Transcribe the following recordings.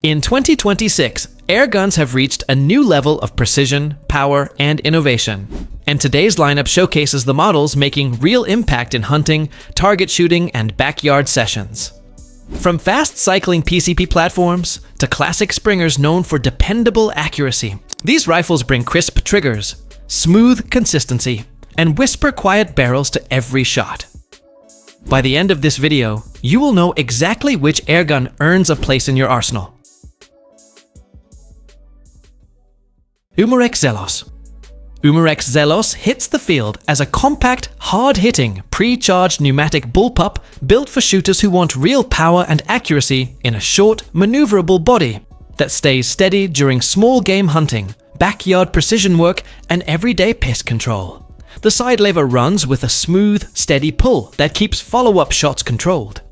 In 2026, airguns have reached a new level of precision, power, and innovation. And today's lineup showcases the models making real impact in hunting, target shooting, and backyard sessions. From fast cycling PCP platforms to classic springers known for dependable accuracy, these rifles bring crisp triggers, smooth consistency, and whisper quiet barrels to every shot. By the end of this video, you will know exactly which airgun earns a place in your arsenal. UMAREX ZELOS. UMAREX ZELOS hits the field as a compact, hard-hitting, pre-charged pneumatic bullpup built for shooters who want real power and accuracy in a short, maneuverable body that stays steady during small game hunting, backyard precision work, and everyday pest control. The side lever runs with a smooth, steady pull that keeps follow-up shots controlled.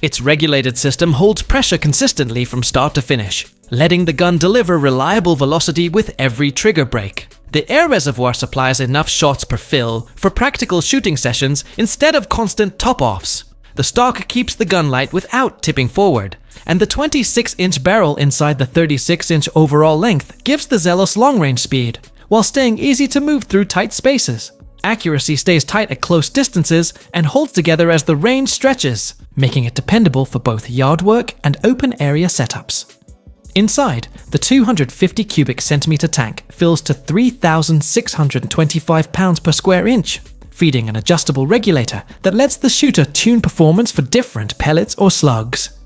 Its regulated system holds pressure consistently from start to finish, letting the gun deliver reliable velocity with every trigger break. The air reservoir supplies enough shots per fill for practical shooting sessions instead of constant top-offs. The stock keeps the gun light without tipping forward, and the 26-inch barrel inside the 36-inch overall length gives the ZELOS long-range speed, while staying easy to move through tight spaces. Accuracy stays tight at close distances and holds together as the range stretches, making it dependable for both yard work and open area setups. Inside, the 250 cubic centimeter tank fills to 3,625 pounds per square inch, feeding an adjustable regulator that lets the shooter tune performance for different pellets or slugs.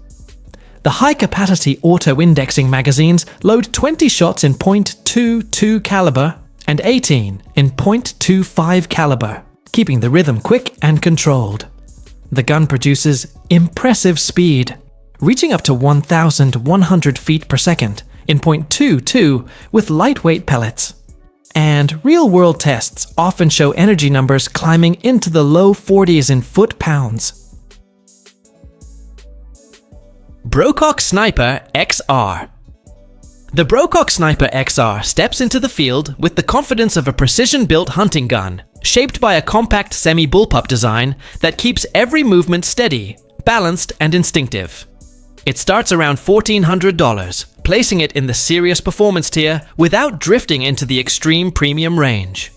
The high-capacity auto-indexing magazines load 20 shots in .22 caliber and 18 in .25 caliber, keeping the rhythm quick and controlled. The gun produces impressive speed, reaching up to 1,100 feet per second in .22 with lightweight pellets. And real-world tests often show energy numbers climbing into the low 40s in foot-pounds. BROCOCK Sniper XR. The BROCOCK Sniper XR steps into the field with the confidence of a precision-built hunting gun, shaped by a compact semi-bullpup design that keeps every movement steady, balanced, and instinctive. It starts around $1,400, placing it in the serious performance tier without drifting into the extreme premium range.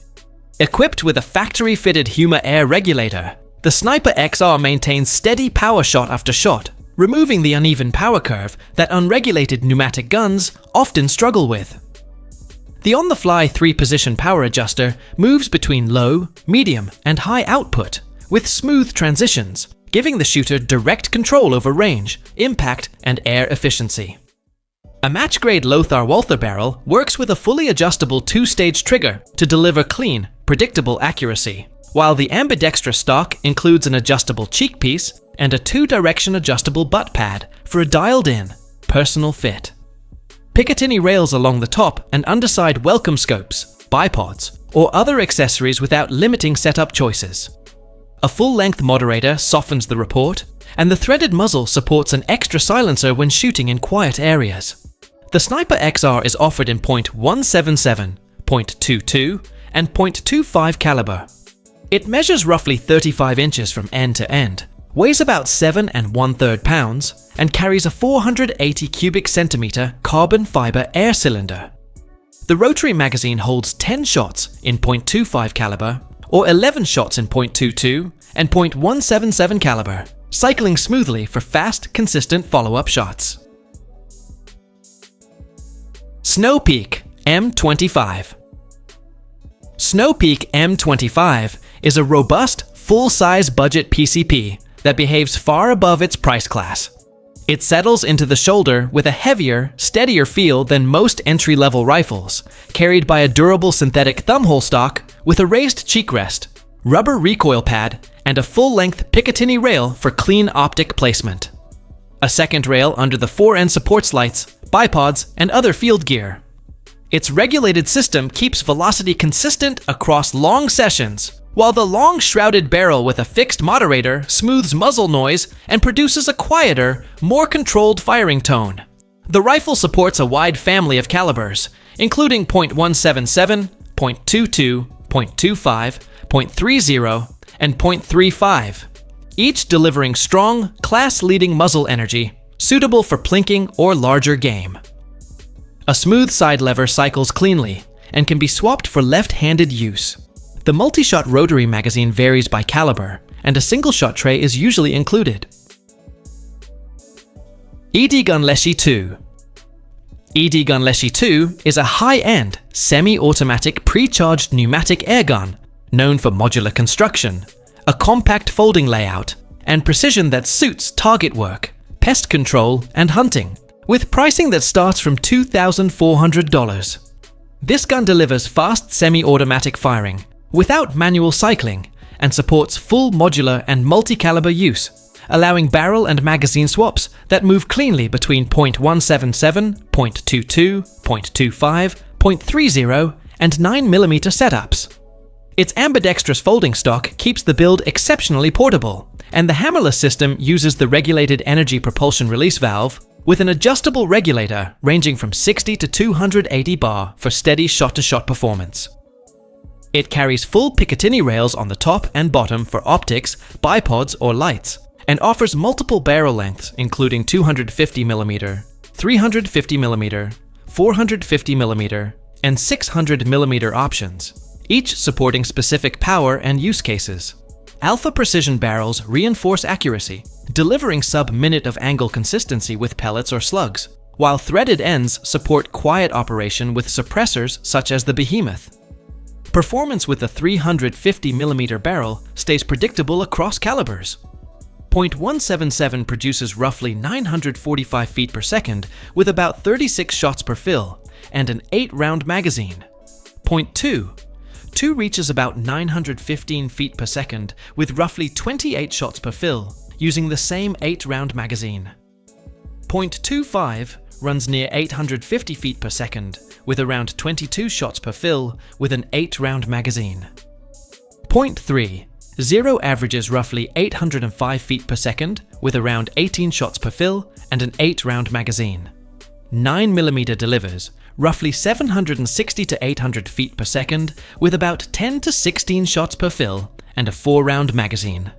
Equipped with a factory-fitted Huma air regulator, the Sniper XR maintains steady power shot after shot, removing the uneven power curve that unregulated pneumatic guns often struggle with. The on-the-fly 3-position power adjuster moves between low, medium, and high output with smooth transitions, giving the shooter direct control over range, impact, and air efficiency. A match-grade Lothar-Walther barrel works with a fully adjustable 2-stage trigger to deliver clean, predictable accuracy, while the ambidextrous stock includes an adjustable cheek piece and a 2-direction adjustable butt pad for a dialed-in, personal fit. Picatinny rails along the top and underside welcome scopes, bipods, or other accessories without limiting setup choices. A full-length moderator softens the report, and the threaded muzzle supports an extra silencer when shooting in quiet areas. The Sniper XR is offered in .177, .22, and .25 caliber. It measures roughly 35 inches from end to end, weighs about 7 1/3 pounds, and carries a 480 cubic centimeter carbon fiber air cylinder. The rotary magazine holds 10 shots in .25 caliber, or 11 shots in .22 and .177 caliber, cycling smoothly for fast, consistent follow-up shots. SNOWPEAK M25. SNOWPEAK M25 is a robust, full-size budget PCP that behaves far above its price class. It settles into the shoulder with a heavier, steadier feel than most entry-level rifles, carried by a durable synthetic thumbhole stock with a raised cheek rest, rubber recoil pad, and a full-length Picatinny rail for clean optic placement. A second rail under the fore-end supports lights, bipods, and other field gear. Its regulated system keeps velocity consistent across long sessions, while the long shrouded barrel with a fixed moderator smooths muzzle noise and produces a quieter, more controlled firing tone. The rifle supports a wide family of calibers, including .177, .22, .25, .30, and .35, each delivering strong, class-leading muzzle energy, suitable for plinking or larger game. A smooth side lever cycles cleanly and can be swapped for left-handed use. The multi-shot rotary magazine varies by caliber, and a single-shot tray is usually included. EDGUN LESHIY 2. EDGUN LESHIY 2 is a high-end, semi-automatic pre-charged pneumatic airgun known for modular construction, a compact folding layout, and precision that suits target work, pest control, and hunting, with pricing that starts from $2,400. This gun delivers fast semi-automatic firing without manual cycling and supports full modular and multi-caliber use, allowing barrel and magazine swaps that move cleanly between .177, .22, .25, .30, and 9mm setups. Its ambidextrous folding stock keeps the build exceptionally portable, and the hammerless system uses the regulated energy propulsion release valve with an adjustable regulator ranging from 60 to 280 bar for steady shot-to-shot performance. It carries full Picatinny rails on the top and bottom for optics, bipods, or lights, and offers multiple barrel lengths including 250mm, 350mm, 450mm, and 600mm options, each supporting specific power and use cases. Alpha precision barrels reinforce accuracy, delivering sub-minute of angle consistency with pellets or slugs, while threaded ends support quiet operation with suppressors such as the Behemoth. Performance with a 350mm barrel stays predictable across calibers. .177 produces roughly 945 feet per second with about 36 shots per fill and an 8-round magazine. .2 reaches about 915 feet per second with roughly 28 shots per fill using the same 8-round magazine. .25 runs near 850 feet per second with around 22 shots per fill with an 8-round magazine. .3 averages roughly 805 feet per second with around 18 shots per fill and an 8-round magazine. 9mm delivers roughly 760 to 800 feet per second with about 10 to 16 shots per fill and a 4-round magazine.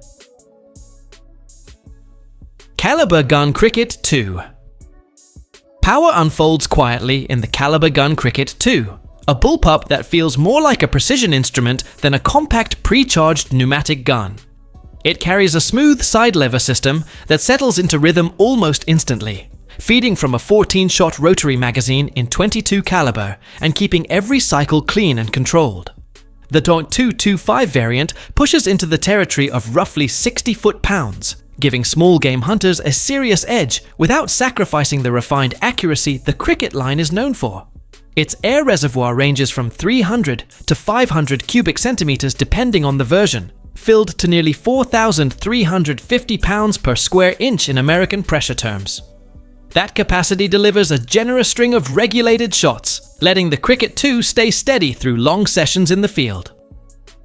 KALIBRGUN Cricket 2. Power unfolds quietly in the KALIBRGUN Cricket 2, a bullpup that feels more like a precision instrument than a compact pre-charged pneumatic gun. It carries a smooth side lever system that settles into rhythm almost instantly, feeding from a 14-shot rotary magazine in .22 caliber and keeping every cycle clean and controlled. The .225 variant pushes into the territory of roughly 60 foot-pounds, giving small game hunters a serious edge without sacrificing the refined accuracy the Cricket line is known for. Its air reservoir ranges from 300 to 500 cubic centimeters depending on the version, filled to nearly 4,350 pounds per square inch in American pressure terms. That capacity delivers a generous string of regulated shots, letting the Cricket 2 stay steady through long sessions in the field.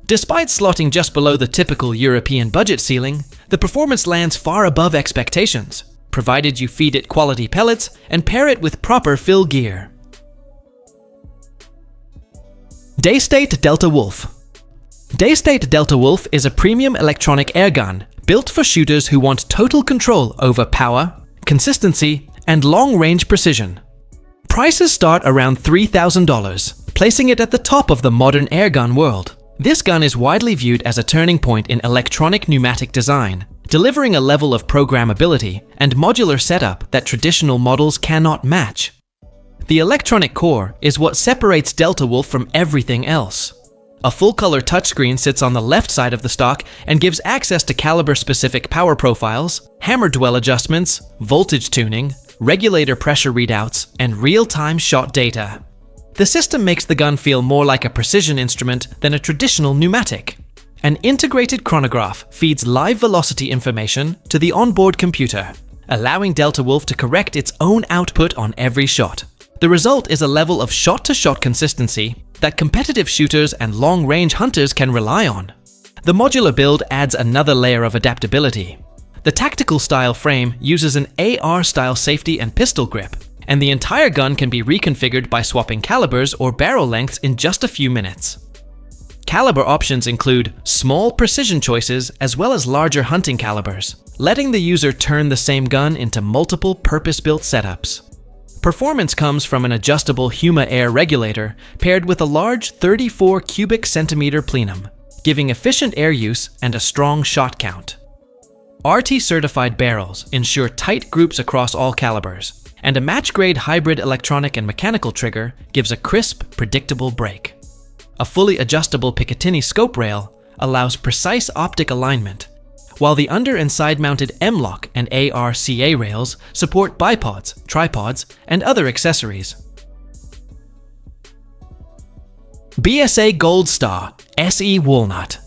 Despite slotting just below the typical European budget ceiling, the performance lands far above expectations, provided you feed it quality pellets and pair it with proper fill gear. DAYSTATE Delta Wolf. DAYSTATE Delta Wolf is a premium electronic airgun built for shooters who want total control over power, consistency, and long-range precision. Prices start around $3,000, placing it at the top of the modern airgun world. This gun is widely viewed as a turning point in electronic pneumatic design, delivering a level of programmability and modular setup that traditional models cannot match. The electronic core is what separates Delta Wolf from everything else. A full-color touchscreen sits on the left side of the stock and gives access to caliber-specific power profiles, hammer dwell adjustments, voltage tuning, regulator pressure readouts, and real-time shot data. The system makes the gun feel more like a precision instrument than a traditional pneumatic. An integrated chronograph feeds live velocity information to the onboard computer, allowing Delta Wolf to correct its own output on every shot. The result is a level of shot-to-shot consistency that competitive shooters and long-range hunters can rely on. The modular build adds another layer of adaptability. The tactical style frame uses an AR-style safety and pistol grip, and the entire gun can be reconfigured by swapping calibers or barrel lengths in just a few minutes. Caliber options include small precision choices as well as larger hunting calibers, letting the user turn the same gun into multiple purpose-built setups. Performance comes from an adjustable HUMA air regulator paired with a large 34 cubic centimeter plenum, giving efficient air use and a strong shot count. RT-certified barrels ensure tight groups across all calibers, and a match-grade hybrid electronic and mechanical trigger gives a crisp, predictable break. A fully adjustable Picatinny scope rail allows precise optic alignment, while the under and side-mounted M-LOK and ARCA rails support bipods, tripods, and other accessories. BSA Gold Star SE Walnut.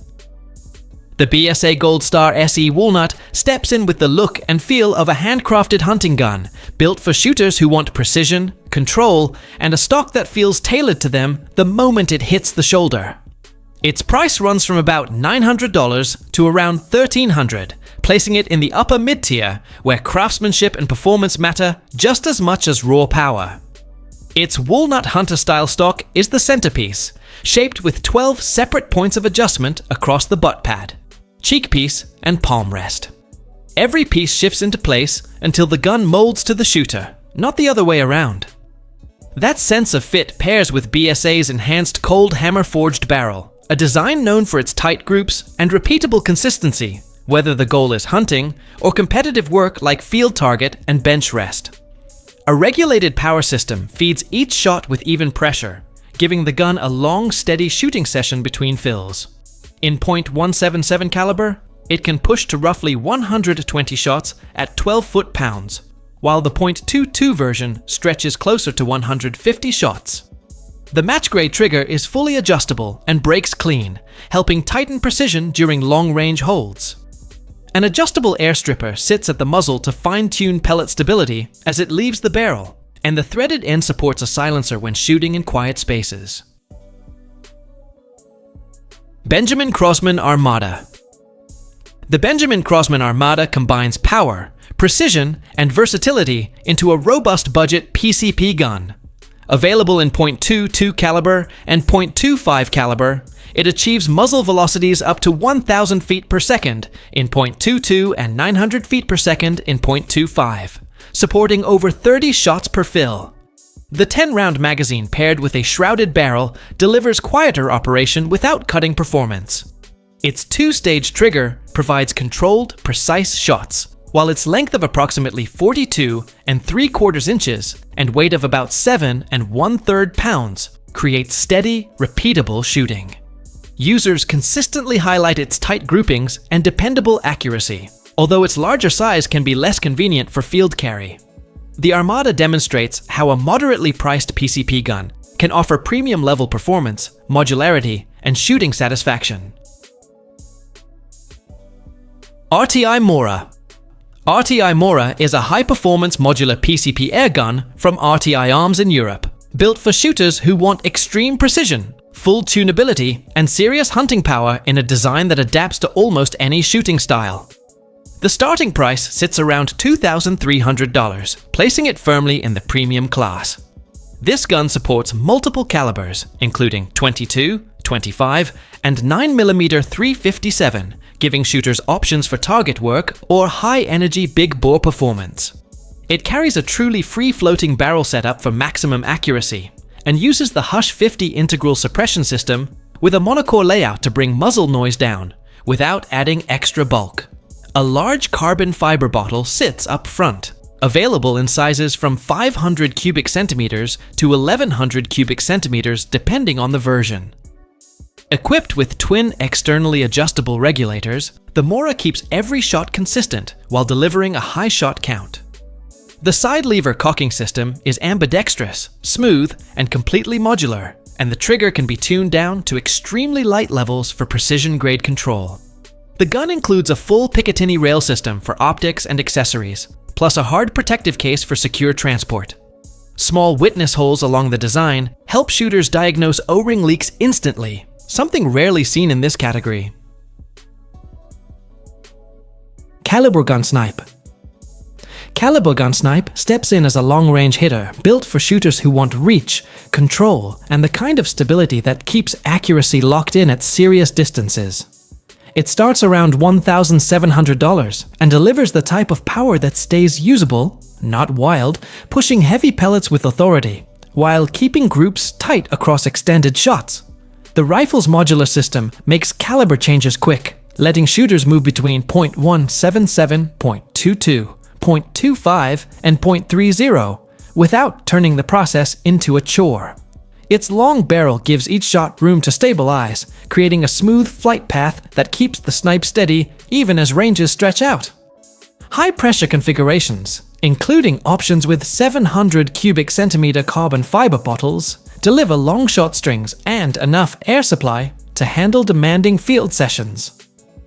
The BSA Gold Star SE Walnut steps in with the look and feel of a handcrafted hunting gun, built for shooters who want precision, control, and a stock that feels tailored to them the moment it hits the shoulder. Its price runs from about $900 to around $1,300, placing it in the upper mid-tier, where craftsmanship and performance matter just as much as raw power. Its walnut hunter-style stock is the centerpiece, shaped with 12 separate points of adjustment across the butt pad, cheek piece, and palm rest. Every piece shifts into place until the gun molds to the shooter, not the other way around. That sense of fit pairs with BSA's enhanced cold hammer-forged barrel, a design known for its tight groups and repeatable consistency, whether the goal is hunting or competitive work like field target and bench rest. A regulated power system feeds each shot with even pressure, giving the gun a long, steady shooting session between fills. In .177 caliber, it can push to roughly 120 shots at 12 foot-pounds, while the .22 version stretches closer to 150 shots. The match-grade trigger is fully adjustable and breaks clean, helping tighten precision during long-range holds. An adjustable air stripper sits at the muzzle to fine-tune pellet stability as it leaves the barrel, and the threaded end supports a silencer when shooting in quiet spaces. Benjamin CROSMAN ARMADA. The Benjamin CROSMAN ARMADA combines power, precision, and versatility into a robust budget PCP gun. Available in .22 caliber and .25 caliber, it achieves muzzle velocities up to 1,000 feet per second in .22 and 900 feet per second in .25, supporting over 30 shots per fill. The 10-round magazine paired with a shrouded barrel delivers quieter operation without cutting performance. Its two-stage trigger provides controlled, precise shots, while its length of approximately 42 3/4 inches and weight of about 7 1/3 pounds creates steady, repeatable shooting. Users consistently highlight its tight groupings and dependable accuracy, although its larger size can be less convenient for field carry. The Armada demonstrates how a moderately priced PCP gun can offer premium-level performance, modularity, and shooting satisfaction. RTI MORA. RTI MORA is a high-performance modular PCP airgun from RTI Arms in Europe, built for shooters who want extreme precision, full tunability, and serious hunting power in a design that adapts to almost any shooting style. The starting price sits around $2,300, placing it firmly in the premium class. This gun supports multiple calibers, including 22, 25, and 9mm 357, giving shooters options for target work or high-energy big-bore performance. It carries a truly free-floating barrel setup for maximum accuracy, and uses the Hush 50 integral suppression system with a monocore layout to bring muzzle noise down, without adding extra bulk. A large carbon fiber bottle sits up front, available in sizes from 500 cubic centimeters to 1100 cubic centimeters depending on the version. Equipped with twin externally adjustable regulators, the MORA keeps every shot consistent while delivering a high shot count. The side lever cocking system is ambidextrous, smooth, and completely modular, and the trigger can be tuned down to extremely light levels for precision-grade control. The gun includes a full Picatinny rail system for optics and accessories, plus a hard protective case for secure transport. Small witness holes along the design help shooters diagnose O-ring leaks instantly, something rarely seen in this category. KALIBRGUN SNIPE. KALIBRGUN Snipe steps in as a long-range hitter built for shooters who want reach, control, and the kind of stability that keeps accuracy locked in at serious distances. It starts around $1,700 and delivers the type of power that stays usable, not wild, pushing heavy pellets with authority, while keeping groups tight across extended shots. The rifle's modular system makes caliber changes quick, letting shooters move between .177, .22, .25, and .30 without turning the process into a chore. Its long barrel gives each shot room to stabilize, creating a smooth flight path that keeps the snipe steady even as ranges stretch out. High-pressure configurations, including options with 700 cubic centimeter carbon fiber bottles, deliver long shot strings and enough air supply to handle demanding field sessions.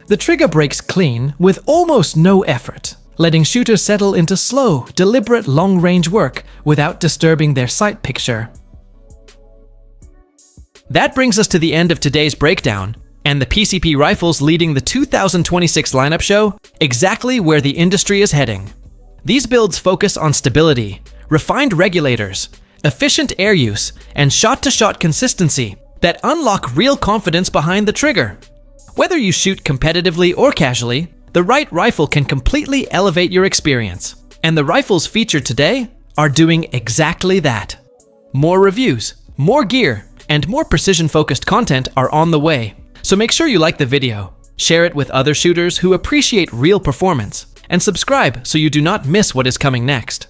The trigger breaks clean with almost no effort, letting shooters settle into slow, deliberate long-range work without disturbing their sight picture. That brings us to the end of today's breakdown, and the PCP rifles leading the 2026 lineup show exactly where the industry is heading. These builds focus on stability, refined regulators, efficient air use, and shot-to-shot consistency that unlock real confidence behind the trigger. Whether you shoot competitively or casually, the right rifle can completely elevate your experience, and the rifles featured today are doing exactly that. More reviews, more gear, and more precision-focused content are on the way, so make sure you like the video, share it with other shooters who appreciate real performance, and subscribe so you do not miss what is coming next.